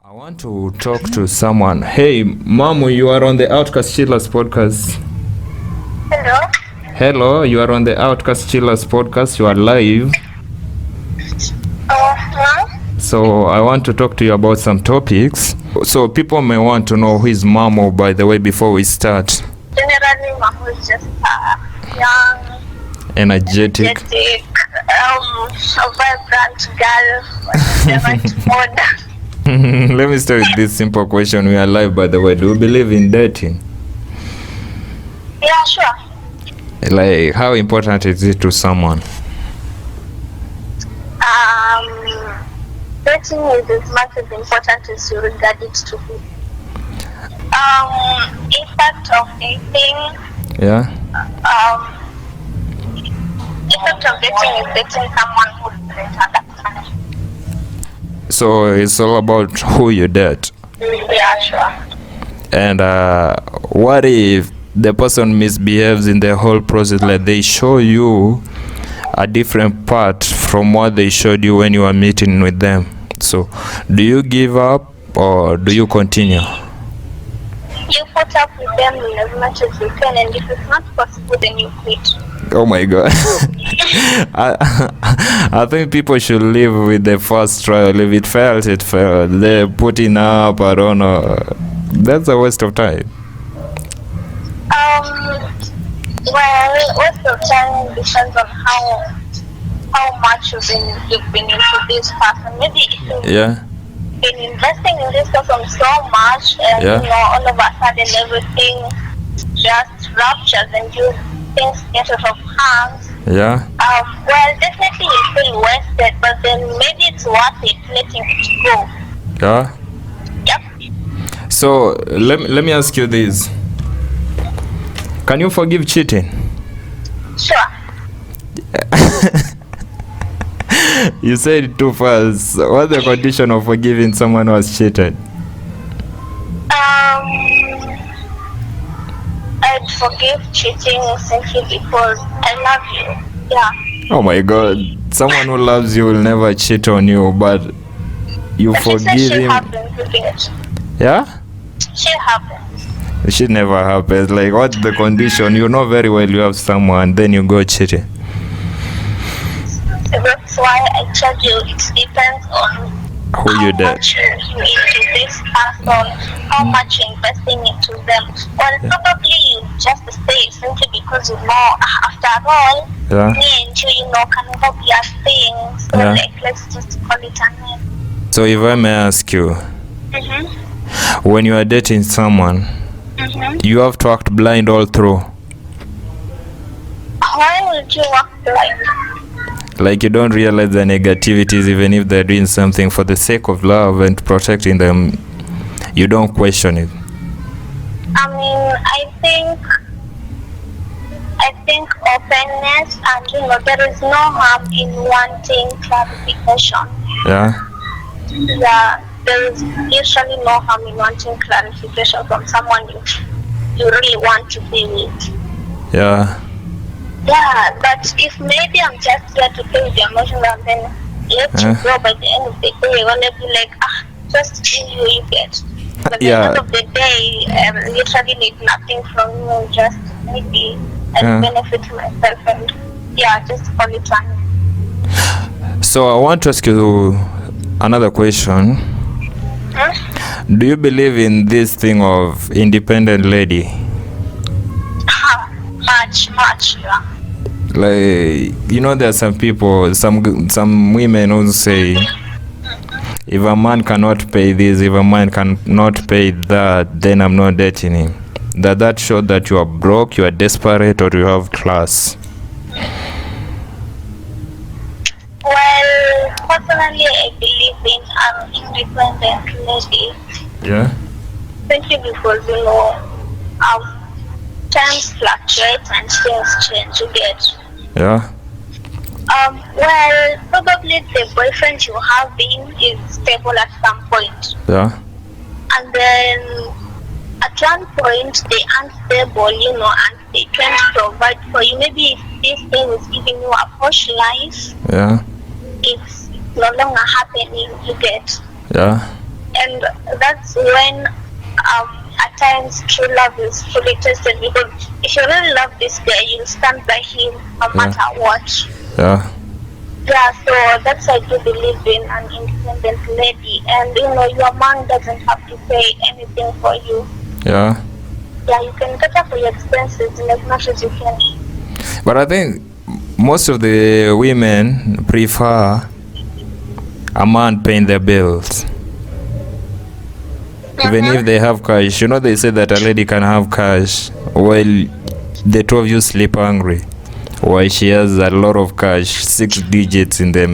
I want to talk to someone. Hey, Mamuu, you are on the Outcast Chillers podcast. Hello. Hello, you are on the Outcast Chillers podcast. You are live. So I want to talk to you about some topics. So people may want to know who is Mamuu, by the way, before we start. Generally, Mamuu is just young, energetic, a vibrant girl with the right mood. Let me start with this simple question. We are live, by the way. Do you believe in dating? Yeah, sure. Like, how important is it to someone? Dating is as much as important as you regard it to be. Effect of dating. Yeah. Effect of dating is dating someone who doesn't understand. So it's all about who you date. Yeah, sure. And what if the person misbehaves in the whole process? Like they show you a different part from what they showed you when you were meeting with them. So do you give up or do you continue? You put up with them as much as you can, and if it's not possible, then you quit. Oh my God. I think people should live with the first trial. If it fails, it fails. They're putting up, I don't know. That's a waste of time. Well, most of the time depends on how much you've been into this person. Maybe if you've been investing in this person so much, and you know, all of a sudden everything just ruptures and things get out of hands. Yeah. Well, definitely you feel wasted, but then maybe it's worth it letting it go. Yeah. Yep. So let me ask you this. Can you forgive cheating? Sure. You said it too fast. What's the condition of forgiving someone who has cheated? I'd forgive cheating simply because I love you. Yeah. Oh my God. Someone who loves you will never cheat on you, but you forgive him. Happens, isn't it? Yeah? Shit happens. Shit never happens. Like, what's the condition? You know very well you have someone, then you go cheating. That's why I told you it depends on who you did. How much you into this person, how much you're investing into them. Well, probably you just stay simply because you know, after all, me and you know, can never be a thing. So like, let's just call it a name. So if I may ask you, when you are dating someone, you have to act blind all through. Why would you act blind? Like you don't realize the negativities even if they're doing something for the sake of love and protecting them. You don't question it. I mean, I think openness, and you know, there is no harm in wanting clarification. Yeah. Yeah, there is usually no harm in wanting clarification from someone you really want to be with. Yeah. Yeah, but if maybe I'm just there to play with your emotions and then let you go, by the end of the day, well, I'll be like, just you get. But at the end of the day, I literally need nothing from you, just maybe I benefit myself and just call it one. So I want to ask you another question. Do you believe in this thing of independent lady? Much, yeah. Like, you know, there are some people, some women who say, if a man cannot pay this, if a man cannot pay that, then I'm not dating him. That shows that you are broke, you are desperate, or you have class. Well, personally, I believe in an independent lady. Yeah. Simply because, you know, times fluctuate and things change, you get. Yeah. Well, probably the boyfriend you have been is stable at some point. Yeah. And then at one point they aren't stable, you know, and they can't provide for you. Maybe if this thing is giving you a posh life, yeah, it's no longer happening, you get. Yeah. And that's when at times true love is fully tested, because if you really love this guy, you'll stand by him no matter what. Yeah. Yeah, so that's I do believe in an independent lady, and your man doesn't have to pay anything for you. Yeah. Yeah, you can cater for your expenses in as much as you can. But I think most of the women prefer a man paying their bills. Even if they have cash, they say that a lady can have cash while the two of you sleep hungry. While she has a lot of cash, 6 digits in the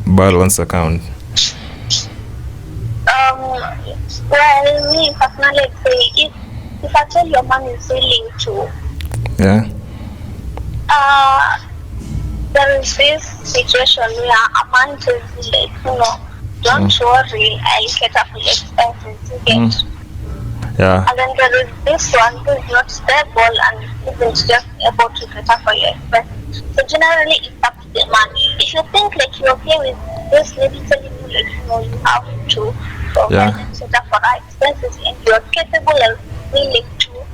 balance account. Well, me personally, I'd say if I tell your man is willing to, Yeah. there is this situation where a man tells you like, don't worry, I'll cater for your expenses, you get. Yeah. And then there is this one who is not stable and isn't just able to cater for your expenses. So generally, it's up to the man. If you think like you're okay with this lady telling you like, you have to provide and cater for our expenses, and you're capable and willing to,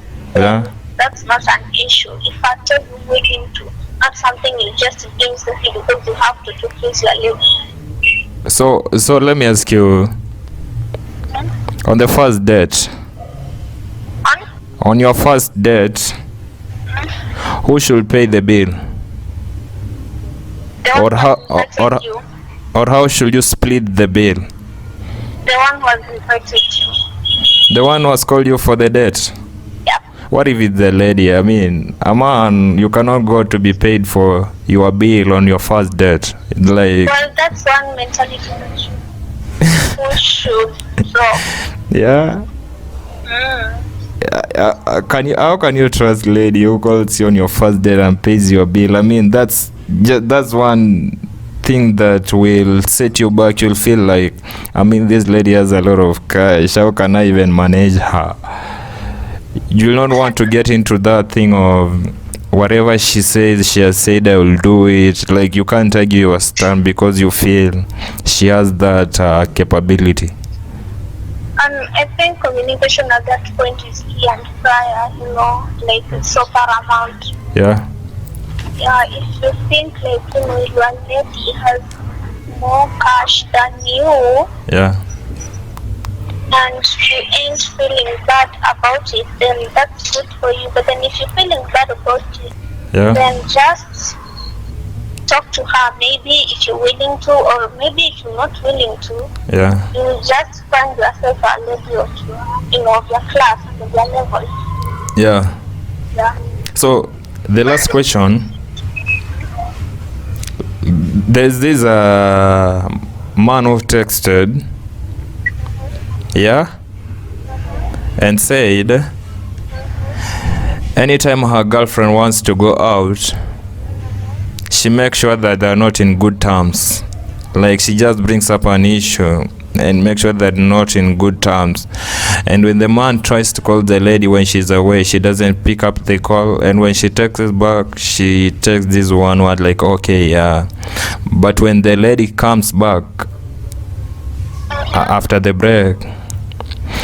that's not an issue. If I tell you willing to, not something you just do simply because you have to please your lady. So let me ask you, on the first date, on your first date, who should pay the bill? Or how should you split the bill? The one was invited you. The one was called you for the date? Yeah. What if it's the lady? I mean, a man, you cannot go to be paid for your bill on your first date. Like, well, that's one mentality who should drop. Yeah. How can you trust lady who calls you on your first date and pays your bill? I mean, that's one thing that will set you back. You'll feel like, I mean, this lady has a lot of cash. How can I even manage her? You'll not want to get into that thing of whatever she says, she has said, I will do it. Like, you can't argue your stand because you feel she has that capability. And I think communication at that point is key and prior, like it's so paramount. Yeah. Yeah, if you think like, your lady has more cash than you. Yeah. And you ain't feeling bad about it, then that's good for you. But then if you're feeling bad about it, then just talk to her. Maybe if you're willing to, or maybe if you're not willing to, you just find yourself a lady of your class and of your level. Yeah. Yeah. So the last question. There's this man who texted. Yeah, and said anytime her girlfriend wants to go out, she makes sure that they're not in good terms. Like, she just brings up an issue and makes sure that they're not in good terms. And when the man tries to call the lady when she's away, she doesn't pick up the call. And when she texts back, she texts this one word like, okay, yeah. But when the lady comes back after the break,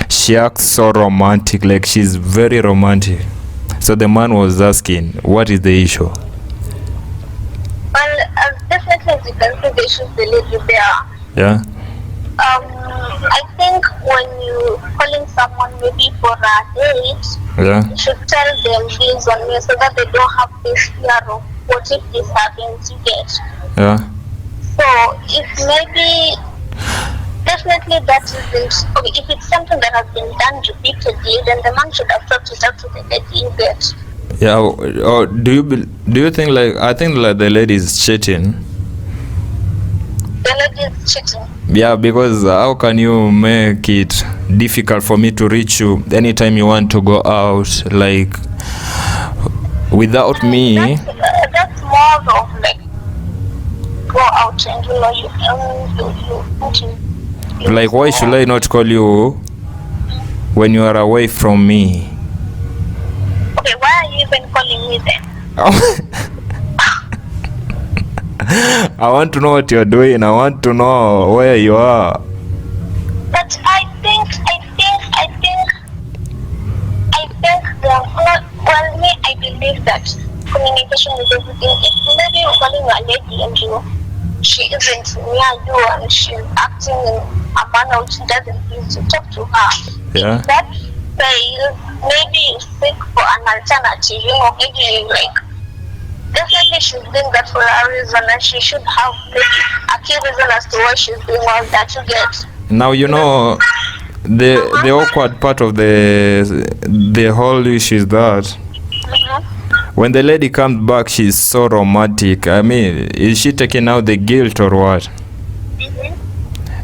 she acts so romantic, like she's very romantic. So the man was asking, what is the issue? Well, definitely as you can see, the issue is the lady there. Yeah. I think when you calling someone maybe for a date, you should tell them things on you so that they don't have this fear of what if this happens, you get. Yeah. So if maybe definitely that isn't okay. If it's something that has been done repeatedly, then the man should have talked it out to the lady, you get. Yeah. Or do you think I think the lady is cheating? The lady is cheating. Yeah, because how can you make it difficult for me to reach you anytime you want to go out, like without me? That's more of like go out and you like, why should I not call you when you are away from me? Okay, why are you even calling me then? I want to know what you're doing. I want to know where you are. But I think everything. If maybe you're calling a lady and she isn't near you and she's acting in a manner which doesn't please you, talk to her. Yeah. If that fails, maybe you seek for an alternative, maybe like, definitely she's doing that for a reason and she should have maybe a key reason as to why she's doing all that, you get. Now, the awkward part of the whole issue is that when the lady comes back, she's so romantic. I mean, is she taking out the guilt or what?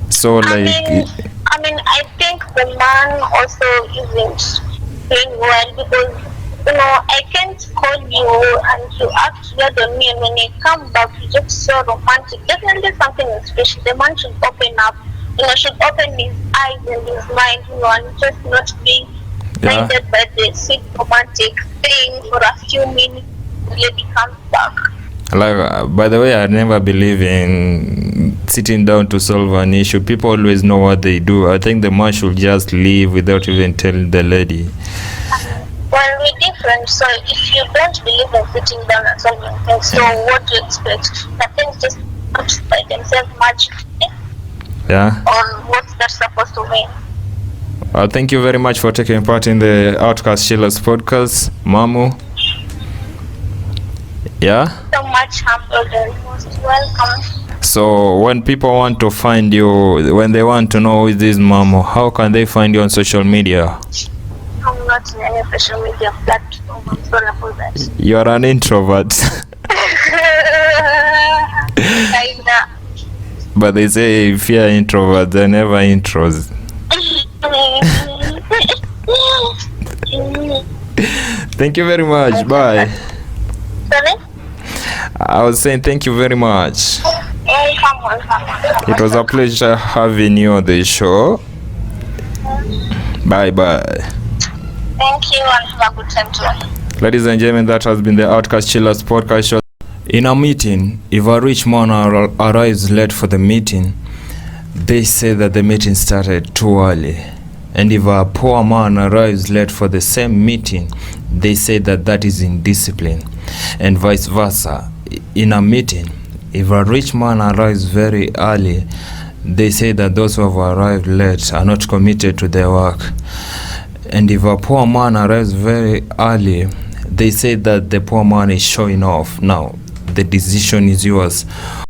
So I mean, I think the man also isn't doing well because, I can't call you and you act weird on me, and when you come back, you just so romantic. Definitely something is special. The man should open up, should open his eyes and his mind, and just not being blinded by the sweet romantic thing for a few minutes. The lady comes back. Like, by the way, I never believe in sitting down to solve an issue. People always know what they do. I think the man should just leave without even telling the lady. Well, we're different, so if you don't believe in sitting down and solving things, so what do you expect? That things just come by themselves magically? Yeah. Or what's that supposed to mean? Thank you very much for taking part in the Outcast Chillers podcast, Mamuu. Yeah? So much humbled and most welcome. So when people want to find you, when they want to know who is this Mamuu, how can they find you on social media? I'm not in any social media platform. I'm sorry about that. You're an introvert. Kinda. But they say if you're an introvert, they're never intros. Thank you very much. Bye. Sorry? I was saying thank you very much. Welcome. It was a pleasure having you on the show. Bye bye. Thank you and have a good time too. Ladies and gentlemen, that has been the Outcast Chillers podcast show. In a meeting, if a rich man arrives late for the meeting, they say that the meeting started too early. And if a poor man arrives late for the same meeting, they say that that is indiscipline. And vice versa. In a meeting, if a rich man arrives very early, they say that those who have arrived late are not committed to their work. And if a poor man arrives very early, they say that the poor man is showing off. Now, the decision is yours.